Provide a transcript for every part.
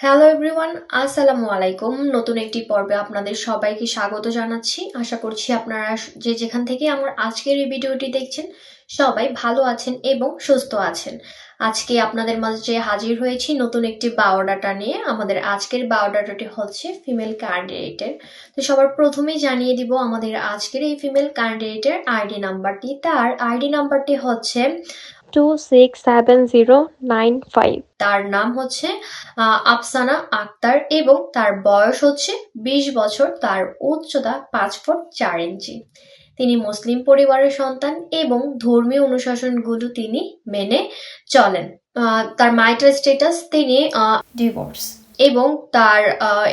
Hello everyone, আসসালামু আলাইকুম। নতুন একটি পর্বে আপনাদের সবাইকে স্বাগত জানাচ্ছি। আশা করছি আপনারা যে যেখান থেকে আমার আজকের এই ভিডিওটি দেখছেন সবাই ভালো আছেন এবং সুস্থ আছেন। আজকে আপনাদের মাঝে হাজির হয়েছি নতুন একটি বায়োডাটা নিয়ে। আমাদের আজকের বায়োডাটাটি হচ্ছে ফিমেল ক্যান্ডিডেটের। তো সবার প্রথমেই জানিয়ে দিব আমাদের আজকের এই ফিমেল ক্যান্ডিডেটের আইডি নাম্বারটি। তার আইডি নাম্বারটি হচ্ছে 267095। তার নাম হচ্ছে আফসানা আক্তার এবং তার বয়স হচ্ছে 20 বছর। তার উচ্চতা 5 ফুট 4 ইঞ্চি। তিনি মুসলিম পরিবারের সন্তান এবং ধর্মীয় অনুশাসনগুলো তিনি মেনে চলেন। তার ম্যারিটাল স্ট্যাটাস তিনি ডিভোর্স এবং তার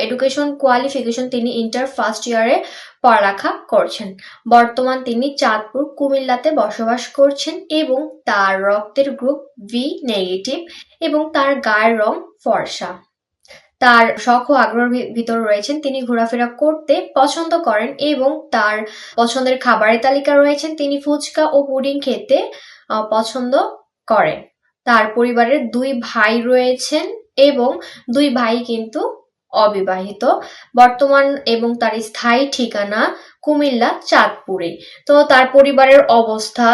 এডুকেশন কোয়ালিফিকেশন তিনি ইন্টার ফার্স্ট ইয়ারে পড়ালেখা করছেন। বর্তমান তিনি চাঁদপুর কুমিল্লাতে বসবাস করছেন এবং তার রক্তের গ্রুপ বি নেগেটিভ এবং তার গায়ের রং ফর্সা। তার শখ ও আগ্রহের ভিতর রয়েছেন তিনি ঘোরাফেরা করতে পছন্দ করেন এবং তার পছন্দের খাবারের তালিকা রয়েছেন তিনি ফুচকা ও পুডিং খেতে পছন্দ করেন। তার পরিবারের 2 ভাই রয়েছেন এবং 2 ভাই কিন্তু অবিবাহিত। বর্তমান এবং তার স্থায়ী ঠিকানা কুমিল্লা চাঁদপুরে। তো তার পরিবারের অবস্থা,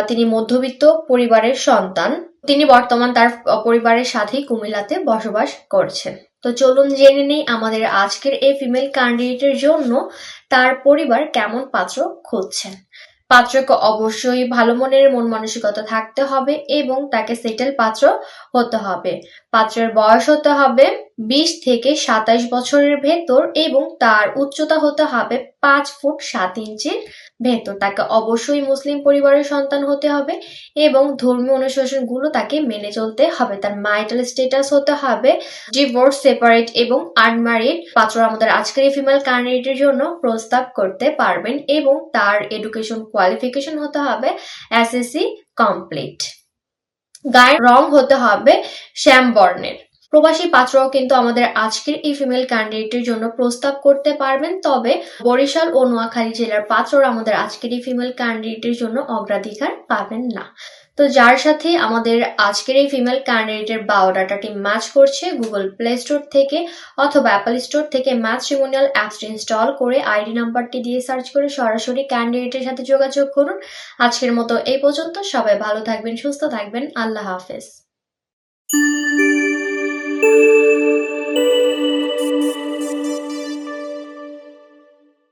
তিনি মধ্যবিত্ত পরিবারের সন্তান। তিনি বর্তমান তার পরিবারের সাথেই কুমিল্লাতে বসবাস করছেন। তো চলুন জেনে নেই আমাদের আজকের এই ফিমেল ক্যান্ডিডেটের জন্য তার পরিবার কেমন পাত্র খুঁজছেন। পাত্রকে অবশ্যই ভালো মনের মন মানসিকতা থাকতে হবে এবং তাকে সেটেল পাত্র হতে হবে। পাত্রের বয়স হতে হবে 20 থেকে 27 বছরের ভেতর এবং তার উচ্চতা হতে হবে 5 ফুট 7 ইঞ্চির ভেতর। তাকে অবশ্যই মুসলিম পরিবারের সন্তান হতে হবে এবং ধর্মীয় অনুশাসনগুলো তাকে মেনে চলতে হবে। তার ম্যারিটাল স্ট্যাটাস হতে হবে ডিভোর্স, সেপারেট এবং আনম্যারিড। পাত্র আমাদের আজকের এই ফিমেল ক্যান্ডিডেটের জন্য প্রস্তাব করতে পারবেন এবং তার এডুকেশন কোয়ালিফিকেশন হতে হবে এসএসসি কমপ্লিট। গায়ের রং হতে হবে শ্যাম বর্ণের। প্রবাসী পাত্রও কিন্তু আমাদের আজকের এই ফিমেল ক্যান্ডিডেটের জন্য প্রস্তাব করতে পারবেন, তবে বরিশাল ও নোয়াখালী জেলার পাত্ররা আমাদের আজকের এই ফিমেল ক্যান্ডিডেটের জন্য অগ্রাধিকার পাবেন না। তো যার সাথে আমাদের আজকের এই ফিমেল ক্যান্ডিডেটের বায়োডাটাটি ম্যাচ করছে, গুগল প্লে স্টোর থেকে অথবা অ্যাপল স্টোর থেকে ম্যাট্রিমোনিয়াল অ্যাপসটি ইনস্টল করে আইডি নাম্বারটি দিয়ে সার্চ করে সরাসরি ক্যান্ডিডেটের সাথে যোগাযোগ করুন। আজকের মতো এই পর্যন্ত। সবাই ভালো থাকবেন, সুস্থ থাকবেন। আল্লাহ হাফেজ।